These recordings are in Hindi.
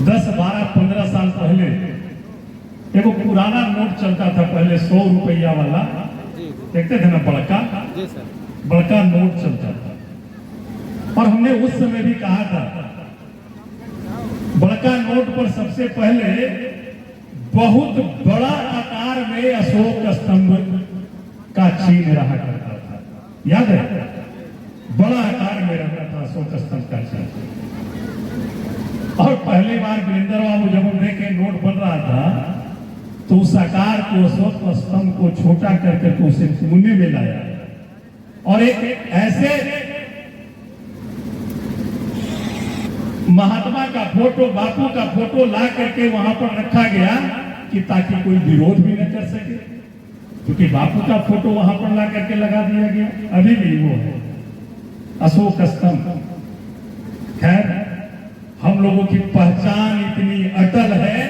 10-12-15 साल पहले एगो पुराना नोट चलता था पहले 100 रुपया वाला, देखते थे ना, बड़का नोट चलता था। और हमने उस समय भी कहा था बड़का नोट पर सबसे पहले बहुत बड़ा आकार में अशोक स्तंभ का चिन्ह रहा करता था, याद है? बड़ा आकार में रहता था अशोक स्तंभ का चिन्ह। और पहली बार वीरेंद्र बाबू जब हम देखे नोट बन रहा था तो उस आकार को, अशोक स्तंभ को छोटा करके तो उसे पुणे में लाया और एक ऐसे महात्मा का फोटो, बापू का फोटो ला करके वहां पर रखा गया कि ताकि कोई विरोध भी न कर सके, क्योंकि बापू का फोटो वहां पर ला करके लगा दिया गया। अभी भी वो है अशोक स्तंभ। खैर, हम लोगों की पहचान इतनी अटल है,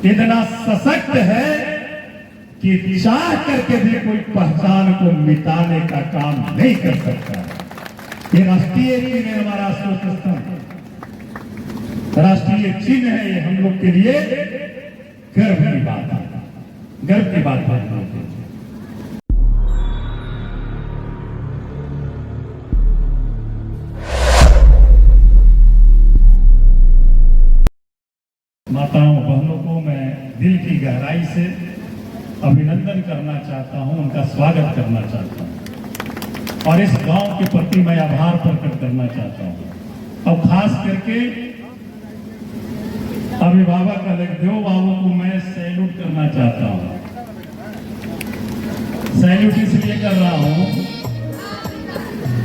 इतना सशक्त है कि चाह करके भी कोई पहचान को मिटाने का काम नहीं कर सकता। ये राष्ट्रीय चिन्ह है हमारा अशोक स्तंभ, राष्ट्रीय चिन्ह है। ये हम लोग के लिए गर्व की बात है, गर्व की बात है। माताओं बहनों को मैं दिल की गहराई से अभिनंदन करना चाहता हूं, उनका स्वागत करना चाहता हूं और इस गांव के प्रति मैं आभार प्रकट करना चाहता हूं। और खास करके अभिभावक अलगदेव बाबू को मैं सैल्यूट करना चाहता हूं। सैल्यूट इसलिए कर रहा हूं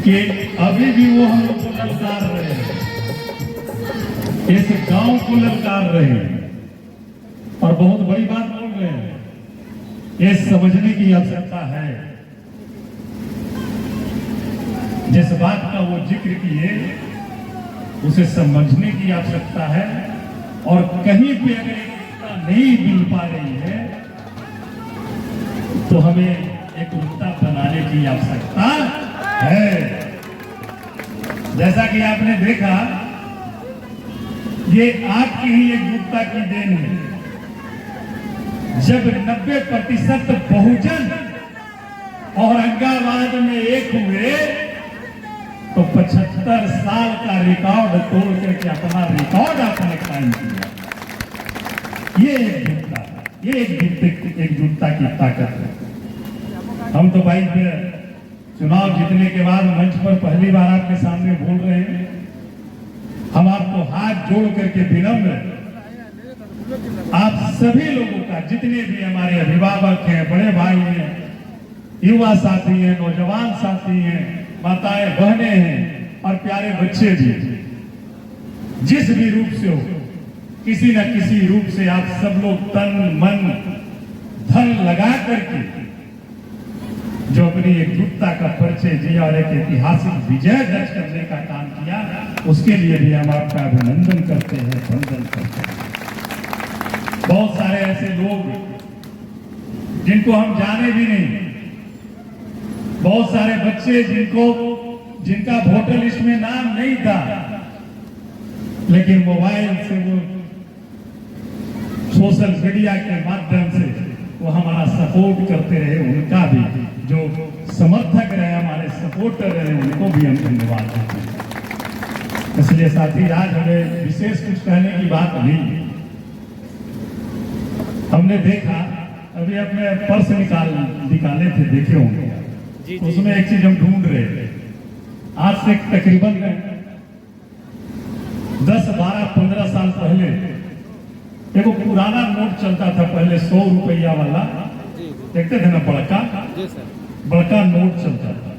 कि अभी भी वो हम लोग को ललकार रहे हैं, इस गांव को ललकार रहे हैं और बहुत बड़ी बात बोल रहे हैं। ये समझने की आवश्यकता है, जिस बात का वो जिक्र किए उसे समझने की आवश्यकता है। और कहीं भी अगर एकता नहीं मिल पा रही है तो हमें एकता बनाने की आवश्यकता है। जैसा कि आपने देखा, ये आपकी ही एकजुटता की देन है। जब 90% बहुजन औरंगाबाद में एक हुए तो 75 साल का रिकॉर्ड तोड़ करके अपना रिकॉर्ड आपने कायम किया। ये एकजुटता, ये एकजुटता की ताकत है। हम तो भाई चुनाव जीतने के बाद मंच पर पहली बार आपके सामने बोल रहे हैं। हम आपको हाथ जोड़ करके विनम्र, आप सभी लोगों का, जितने भी हमारे अभिभावक हैं, बड़े भाई हैं, युवा साथी हैं, नौजवान साथी हैं, माताएं बहनें हैं और प्यारे बच्चे भी, जिस भी रूप से हो, किसी न किसी रूप से आप सब लोग तन मन धन लगा करके जो अपनी एकजुटता का परिचय दिया और एक ऐतिहासिक विजय दर्ज करने का काम किया, उसके लिए भी हम आपका अभिनंदन करते हैं, वंदन करते हैं। बहुत सारे ऐसे लोग जिनको हम जाने भी नहीं, बहुत सारे बच्चे जिनका वोटर लिस्ट में नाम नहीं था, लेकिन मोबाइल से, वो सोशल मीडिया के माध्यम से वो हमारा सपोर्ट करते रहे, उनका भी, जो समर्थक रहे, हमारे सपोर्टर रहे, उनको भी हम धन्यवाद देते हैं। इसलिए साथी, आज हमें विशेष कुछ कहने की बात नहीं। हमने देखा, अभी अपने पर्स निकाले थे, देखे होंगे, तो उसमें एक चीज हम ढूंढ रहे थे। आज से तकरीबन 10-12-15 साल पहले एगो पुराना नोट चलता था पहले 100 रुपया वाला, देखते थे ना, बड़का नोट चलता था।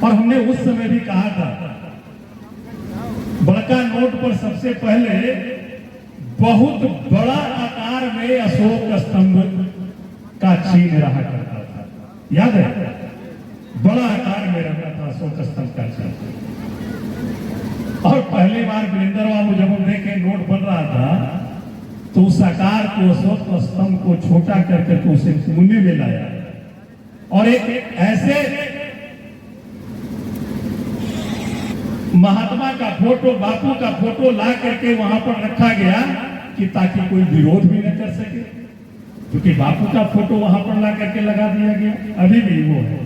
और हमने उस समय भी कहा था बड़का नोट पर सबसे पहले बहुत बड़ा आकार में अशोक स्तंभ का चिन्ह रहा करता था, याद है? बड़ा आकार में रहता था अशोक स्तंभ का चिन्ह। और पहली बार वीरेंद्र बाबू जब हम देखे नोट बन रहा था तो उस आकार को, अशोक स्तंभ को छोटा करके तो उसे पुणे में लाया और एक ऐसे महात्मा का फोटो, बापू का फोटो ला करके वहां पर रखा गया कि ताकि कोई विरोध भी न कर सके, क्योंकि बापू का फोटो वहां पर ला करके लगा दिया गया। अभी भी वो है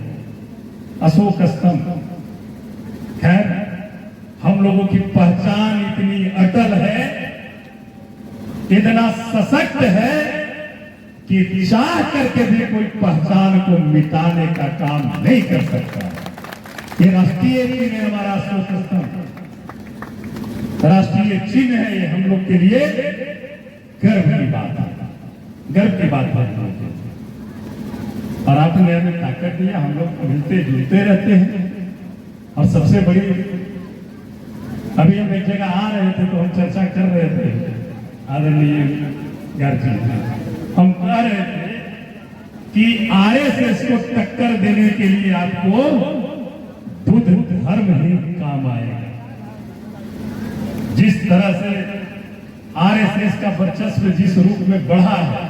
अशोक स्तंभ। खैर, हम लोगों की पहचान इतनी अटल है, इतना सशक्त है कि चाह करके भी कोई पहचान को मिटाने का काम नहीं कर सकता। ये राष्ट्रीय चिन्ह है हमारा अशोक स्तंभ, राष्ट्रीय चिन्ह है ये। हम लोग के लिए गर्व की बात है, गर्व की बात है। और आपने हमें ताकत दिया, हम लोग मिलते जुलते रहते हैं। और सबसे बड़ी, अभी हम एक जगह आ रहे थे तो हम चर्चा कर रहे थे, आदरणीय गार्जी, हम कह रहे थे कि आरएसएस को टक्कर देने के लिए आपको बुद्ध धर्म ही काम आएगा। जिस तरह से आरएसएस का वर्चस्व जिस रूप में बढ़ा है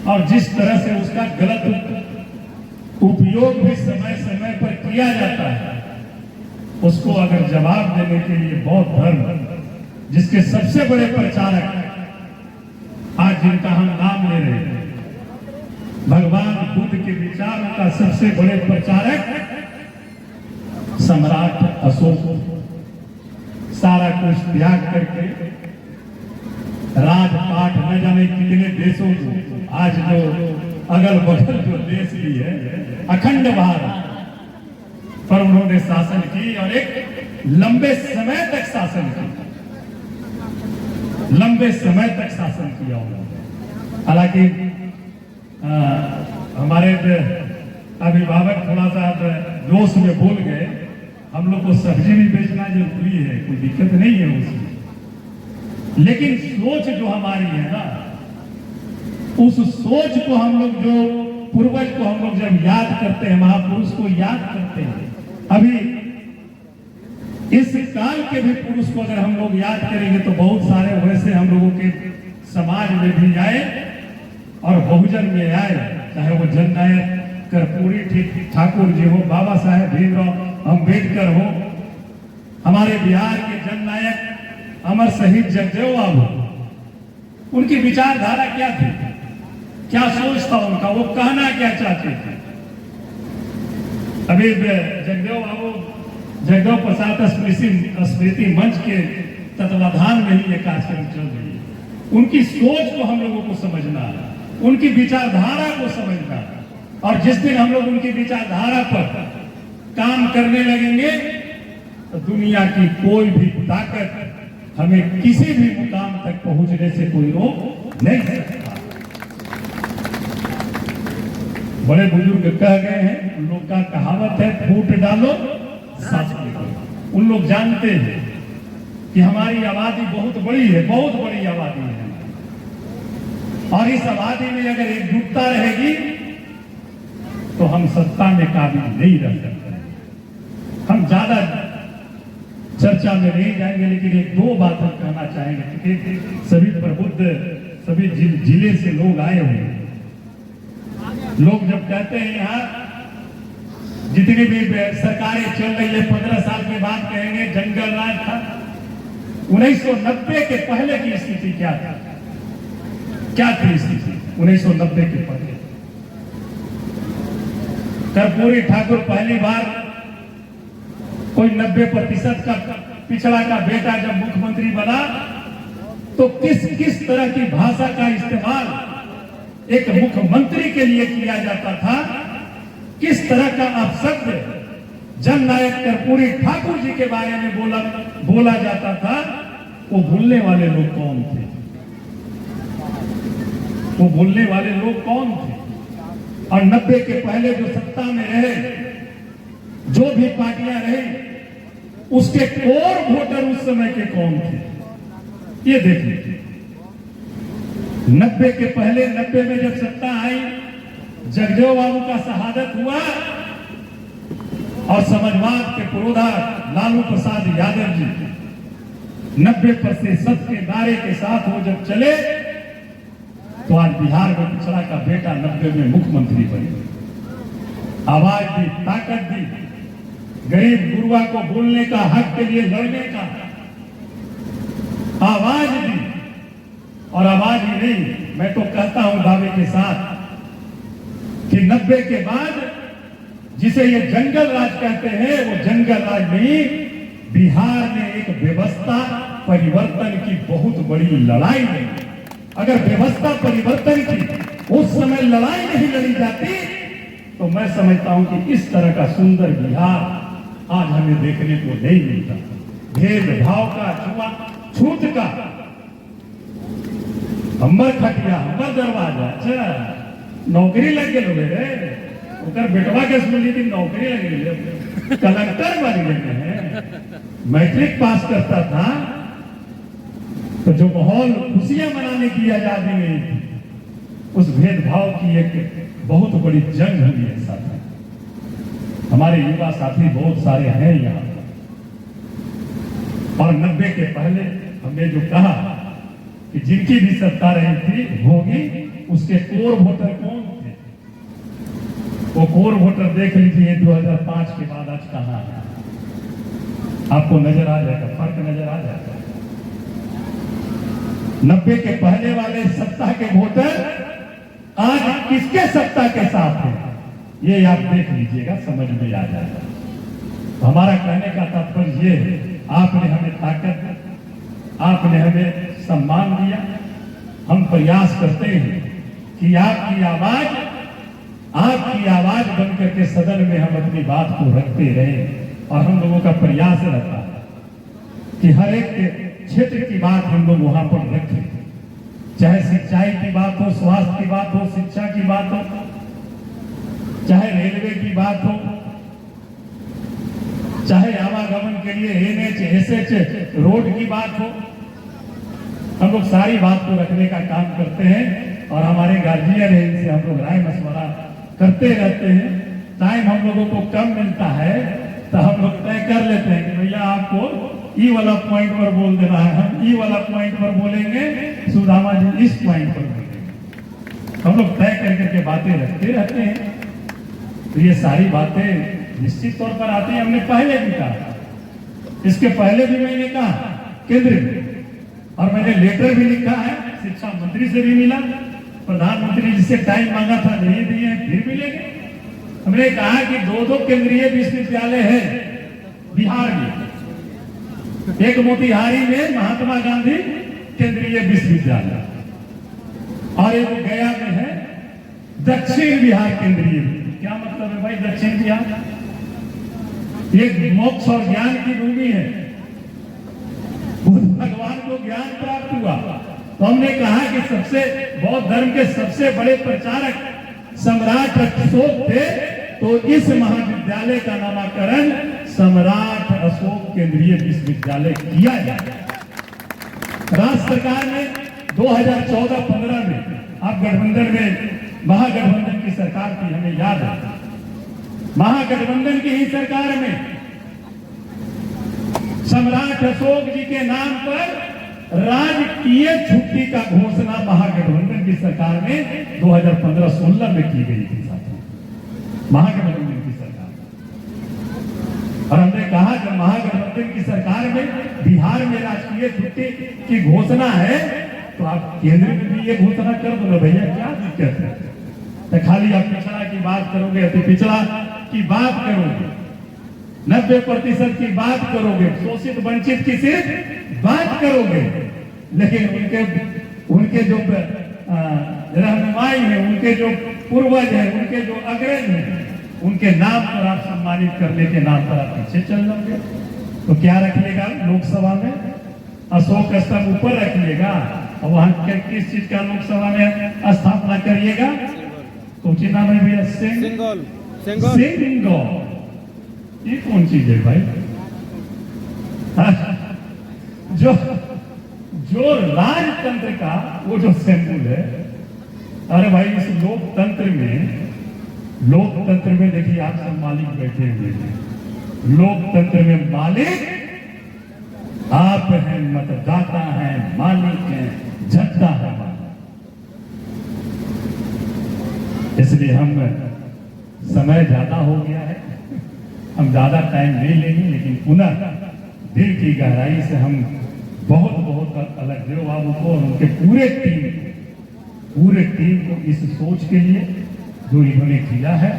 और जिस तरह से उसका गलत उपयोग भी समय समय पर किया जाता है, उसको अगर जवाब देने के लिए बौद्ध धर्म, जिसके सबसे बड़े प्रचारक आज जिनका हम नाम ले रहे हैं, भगवान बुद्ध के विचारों का सबसे बड़े प्रचारक सम्राट अशोक, सारा कुछ त्याग करके राजपाट न जाने कितने देशों को, आज जो अगल बगल जो देश भी है, अखंड भारत पर उन्होंने शासन की और एक लंबे समय तक शासन किया, लंबे समय तक शासन किया उन्होंने। हालांकि हमारे अभिभावक थोड़ा सा जोश में बोल गए, हम लोग को सब्जी भी बेचना जरूरी है, कोई दिक्कत नहीं है उसमें, लेकिन सोच जो हमारी है ना, उस सोच को हम लोग, जो पूर्वज को हम लोग जब याद करते हैं, महापुरुष को याद करते हैं, अभी इस काल के भी पुरुष को अगर हम लोग याद करेंगे तो बहुत सारे वैसे हम लोगों के समाज में भी आए और बहुजन में आए, चाहे वो जननायक कर्पूरी ठाकुर जी हो, बाबा साहेब भीमराव अम्बेडकर हो, हमारे बिहार के जननायक अमर शहीद जगदेव बाबू, उनकी विचारधारा क्या थी, क्या सोच था उनका, वो कहना क्या चाहते थे। अभी जगदेव प्रसाद स्मृति मंच के तत्वाधान में ही ये कार्यक्रम चल रही है। उनकी सोच को हम लोगों को समझना है, उनकी विचारधारा को समझना है, और जिस दिन हम लोग उनकी विचारधारा पर काम करने लगेंगे तो दुनिया की कोई भी ताकत हमें किसी भी मुकाम तक पहुंचने से कोई रोक नहीं सकता। बड़े बुजुर्ग कह गए हैं, उन लोग का कहावत है, फूट डालो साथ निकलो। उन लोग जानते हैं कि हमारी आबादी बहुत बड़ी है, बहुत बड़ी आबादी है, और इस आबादी में अगर एकजुटता रहेगी तो हम सत्ता में काबिल नहीं रह सकते। हम ज्यादा चर्चा में नहीं जाएंगे, लेकिन एक दो बात हम कहना चाहेंगे, क्योंकि सभी प्रबुद्ध, सभी जिले से लोग आए हुए हैं। लोग जब कहते हैं यहाँ जितनी भी सरकारें चल रही है, 15 साल के बाद कहेंगे जंगल राज था। 1990 के पहले की स्थिति क्या था, क्या थी स्थिति 1990 के पहले? कर्पूरी ठाकुर पहली बार कोई 90% का पिछड़ा का बेटा जब मुख्यमंत्री बना तो किस किस तरह की भाषा का इस्तेमाल एक मुख्यमंत्री के लिए किया जाता था, किस तरह का अपशब्द जननायक कर्पूरी ठाकुर जी के बारे में बोला जाता था, वो भूलने वाले लोग कौन थे? वो भूलने वाले लोग कौन थे? और 90 के पहले जो सत्ता में रहे, जो भी पार्टियां रही, उसके कोर वोटर उस समय के कौन थे? ये देख लीजिए। 90 के पहले, 90 में जब सत्ता आई, जगदेव बाबू का शहादत हुआ और समाजवाद के पुरोधा लालू प्रसाद यादव जी 90% के नारे के साथ वो जब चले तो आज बिहार में पिछड़ा का बेटा 90 में मुख्यमंत्री बने, आवाज दी, ताकत दी, गरीब गुरुआ को बोलने का, हक के लिए लड़ने का आवाज दी। और आवाज ही नहीं, मैं तो कहता हूं दावे के साथ कि 90 के बाद जिसे ये जंगल राज कहते हैं, वो जंगल राज नहीं, बिहार ने एक व्यवस्था परिवर्तन की बहुत बड़ी लड़ाई लड़ी। अगर व्यवस्था परिवर्तन की उस समय लड़ाई नहीं लड़ी जाती तो मैं समझता हूं कि इस तरह का सुंदर बिहार आज हमें देखने को नहीं मिलता। भेदभाव का, छूत का, हमर खटिया, हमर दरवाजा, अच्छा नौकरी लग गए रे, ओकर बेटवा के सुनी थी नौकरी लग गई, कलेक्टर बन गए हैं। मैट्रिक पास करता था तो जो माहौल खुशियां मनाने की आजादी नहीं थी, उस भेदभाव की एक बहुत बड़ी जंग हुई है साथी। हमारे युवा साथी बहुत सारे हैं यहाँ और 90 के पहले हमने जो कहा कि जिनकी भी सत्ता रही थी होगी, उसके कोर वोटर कौन थे? वो कोर वोटर देख लीजिए 2005 के बाद आज कहां है, आपको नजर आ जाएगा, फर्क नजर आ जाएगा। 90 के पहले वाले सत्ता के वोटर आज किसके सत्ता के साथ हैं, ये आप देख लीजिएगा, समझ में आ जाएगा। तो हमारा कहने का तात्पर्य ये है, आपने हमें ताकत, आपने हमें सम्मान दिया। हम प्रयास करते हैं कि आपकी आवाज बनकर के सदन में हम अपनी बात को रखते रहें। और हम लोगों का प्रयास रहता है कि हर एक क्षेत्र की बात हम लोग वहां पर रखें, चाहे सिंचाई की बात हो, स्वास्थ्य की बात हो, शिक्षा की बात हो, चाहे रेलवे की बात हो, चाहे आवागमन के लिए NH, SH रोड की बात हो। हम लोग सारी बात को रखने का काम करते हैं और हमारे गार्जियन है, इनसे हम लोग राय मशवरा करते रहते हैं। टाइम हम लोगों को कम मिलता है तो हम लोग तय कर लेते हैं कि भैया आपको ई वाला पॉइंट पर बोल देना है, हम ई वाला पॉइंट पर बोलेंगे, सुदामा जी इस पॉइंट पर बोलेंगे। हम लोग तय कर करके बातें रखते रहते हैं। तो ये सारी बातें निश्चित तौर पर आती है। हमने पहले भी कहा, इसके पहले भी मैंने कहा केंद्र में, और मैंने लेटर भी लिखा है, शिक्षा मंत्री से भी मिला, प्रधानमंत्री जिससे टाइम मांगा था नहीं दिए, फिर मिलेंगे। हमने कहा कि 2 केंद्रीय विश्वविद्यालय है बिहार में, एक मोतिहारी में महात्मा गांधी केंद्रीय विश्वविद्यालय और एक गया में है दक्षिण बिहार केंद्रीय। क्या मतलब है भाई दक्षिण बिहार? ये मोक्ष और ज्ञान की भूमि है, बुद्ध भगवान को ज्ञान प्राप्त हुआ। तो हमने कहा कि सबसे बौद्ध धर्म के सबसे बड़े प्रचारक सम्राट अशोक थे, तो इस महाविद्यालय का नामकरण सम्राट अशोक केंद्रीय विश्वविद्यालय किया जाए। राज्य सरकार ने 2014-15 में, आप गठबंधन में, महागठबंधन की सरकार थी, हमें याद है, महागठबंधन की ही सरकार में सम्राट अशोक जी के नाम पर राजकीय छुट्टी का घोषणा महागठबंधन की सरकार में 2015-16 में की गई थी साथियों, महागठबंधन की सरकार। और हमने कहा जब महागठबंधन की सरकार में बिहार में राजकीय छुट्टी की घोषणा है तो आप केंद्र में भी ये घोषणा कर दो ना भैया, क्या दिक्कत है? तो खाली आप पिछड़ा की बात करोगे, अति पिछड़ा की बात करोगे, 90% की बात करोगे, शोषित वंचित की सिर्फ बात करोगे, लेकिन उनके जो रहनुमाई है, उनके जो पूर्वज है, उनके जो अग्रज है, उनके नाम पर आप सम्मानित करने के नाम पर आप पीछे चल जाओगे। तो क्या रखिएगा लोकसभा में? अशोक स्तंभ ऊपर रखिएगा और वहां किस चीज का लोकसभा में स्थापना करिएगा? तो चिन्ह में भी सिंगल ये कौन चीज है भाई? जो राजतंत्र का वो जो सिंबल है, अरे भाई इस लोकतंत्र में देखिए आप सब मालिक बैठे हुए हैं। लोकतंत्र में मालिक आप हैं, मतदाता हैं, मालिक हैं, जनता है। इसलिए हम समय ज्यादा हो गया है, हम ज़्यादा टाइम नहीं लेंगे, लेकिन पुनः दिल की गहराई से हम बहुत बहुत अलगदेव बाबू को और उनके पूरे टीम को इस सोच के लिए जो इन्होंने किया है,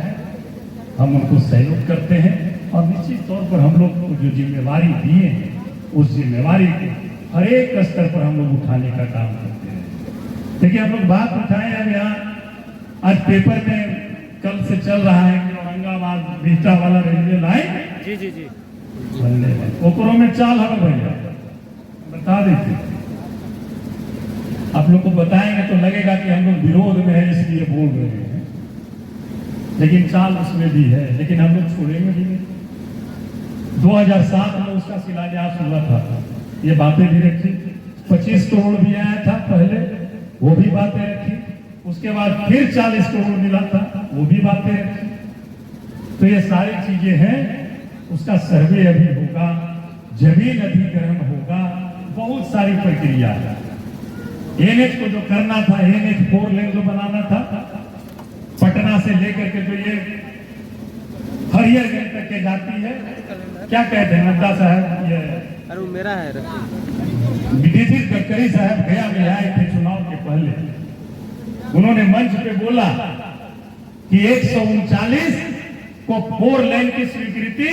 हम उनको सैल्यूट करते हैं। और निश्चित तौर पर हम लोग को जो जिम्मेवारी दिए हैं, उस जिम्मेवारी को हर एक स्तर पर हम लोग उठाने का काम करते हैं। देखिए, हम लोग बात उठाए अब यहाँ आज पेपर में कल से चल रहा है कि औरंगाबाद बिहटा वाला रेलवे लाइन जी ओकरों में चाल है भैया, बता देते। आप लोग को बताएंगे तो लगेगा कि हम लोग विरोध में है इसलिए बोल रहे हैं, लेकिन चाल उसमें भी है, लेकिन हम लोग छोड़ेंगे भी नहीं। 2007 में उसका शिलान्यास हुआ था, ये बातें भी रखी। 25 करोड़ भी आया था पहले, वो भी बातें रखी। उसके बाद फिर 40 करोड़ मिला था, वो भी बातें रखी। तो ये सारी चीजें हैं। उसका सर्वे अभी होगा, जमीन अधिग्रहण होगा, बहुत सारी प्रक्रिया है। एनएच को जो करना था, एनएच 4 लेन जो बनाना था, पटना से लेकर के जो ये हरियरगंज तक के जाती है, क्या कहते हैं नड्डा साहब, ये अरे मेरा है नितिन गडकरी साहब गया में आए थे चुनाव के पहले, उन्होंने मंच पे बोला कि 139 को 4 लेन की स्वीकृति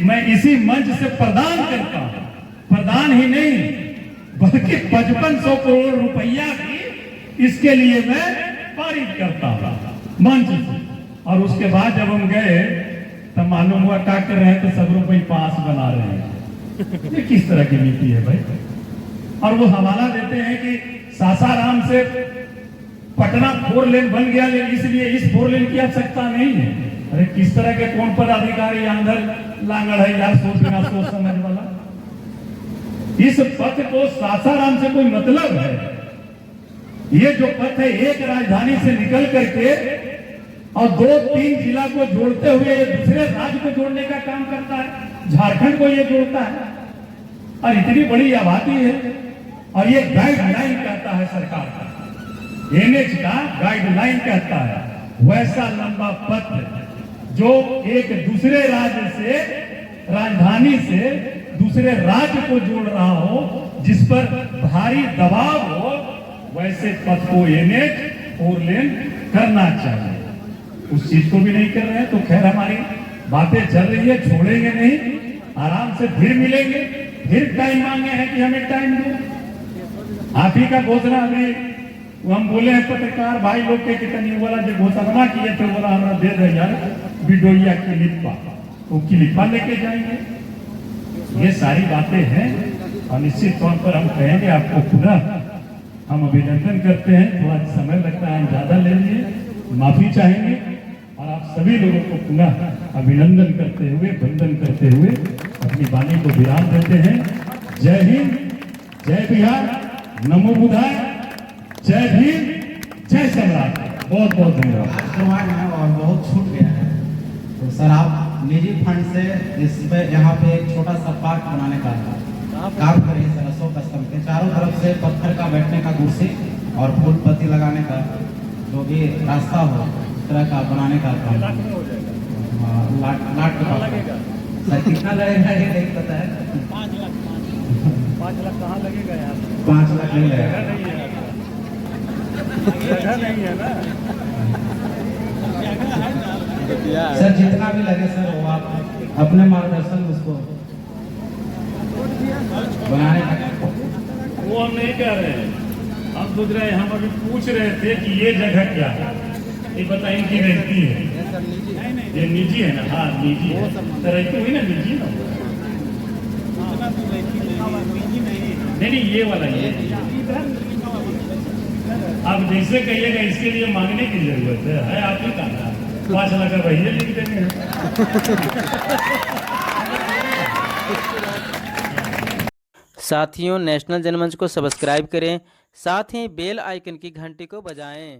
मैं इसी मंच से प्रदान करता हूं। प्रदान ही नहीं, बल्कि 5500 करोड़ रुपया भी इसके लिए मैं पारित करता हूं मंच से। और उसके बाद जब हम गए तब मालूम हुआ क्या कर रहे हैं, तो सब रुपये पास बना रहे हैं। ये किस तरह की नीति है भाई? और वो हवाला देते हैं कि सासाराम से पटना 4 लेन बन गया, लेकिन इसलिए इस 4 लेन की आवश्यकता नहीं है। अरे किस तरह के कौन पदाधिकारी अंदर लांगड़ है यार, सोच बिना सोच समझ वाला। इस पथ को सासाराम से कोई मतलब है? ये जो पथ है एक राजधानी से निकल करके और 2-3 जिला को जोड़ते हुए ये दूसरे राज्य को जोड़ने का काम करता है। झारखंड को ये जोड़ता है, और इतनी बड़ी आबादी है। और ये गाइडलाइन कहता है सरकार का, एनएच का गाइडलाइन कहता है वैसा लंबा पथ जो एक दूसरे राज्य से, राजधानी से दूसरे राज्य को जोड़ रहा हो, जिस पर भारी दबाव हो, वैसे पथ को एनएच 4 लेन करना चाहिए। उस चीज को भी नहीं कर रहे हैं। तो खैर, हमारी बातें चल रही है, छोड़ेंगे नहीं, आराम से फिर मिलेंगे। फिर टाइम मांगे हैं कि हमें टाइम दो। आप ही का घोषणा अभी हम बोले हैं पत्रकार भाई लोग के कितनी वाला जो घोषणा किए थे, बोला हमारा दे दे यार बिडोइया क्लिपा, तो क्लिपा लेके जाएंगे। ये सारी बातें हैं और निश्चित तौर पर हम कहेंगे आपको पुनः हम अभिनंदन करते हैं। थोड़ा समय लगता है, हम ज्यादा ले लिए, माफी चाहेंगे और आप सभी लोगों को पुनः अभिनंदन करते हुए, वंदन करते हुए अपनी वाणी को विराम देते हैं। जय हिंद, जय बिहार, नमो बुद्धाय, जय भीम, जय सम्राट। बहुत बहुत धन्यवाद। और बहुत छूट गया है, तो सर आप निजी फंड से इस पे यहाँ पे एक छोटा सा पार्क बनाने का काम करें सर। अशोक स्तंभ के चारों तरफ से पत्थर का बैठने का कुर्सी और फूल पत्ती लगाने का जो भी रास्ता हो, इस तरह का बनाने का काम। लाट का सर कितना लगेगा ये नहीं पता है। 5 लाख कहाँ लगेगा यार? 5 लाख नहीं लगेगा, नहीं है ना सर। जितना भी लगे सर वो आप अपने मार्गदर्शन में उसको बनाने का। वो हम नहीं कह रहे हैं, हम सोच रहे हैं, हम अभी पूछ रहे थे कि ये जगह क्या है, ये बताइए कि रहती है, ये निजी है ना? हाँ निजी है, तो रहती हुई ना निजी ना? नहीं, ये वाला ये आप जैसे कहिएगा, इसके लिए मांगने की जरूरत है आप ही का 5 लाख का भैया लिख देंगे। साथियों, नेशनल जनमंच को सब्सक्राइब करें, साथ ही बेल आइकन की घंटी को बजाएं।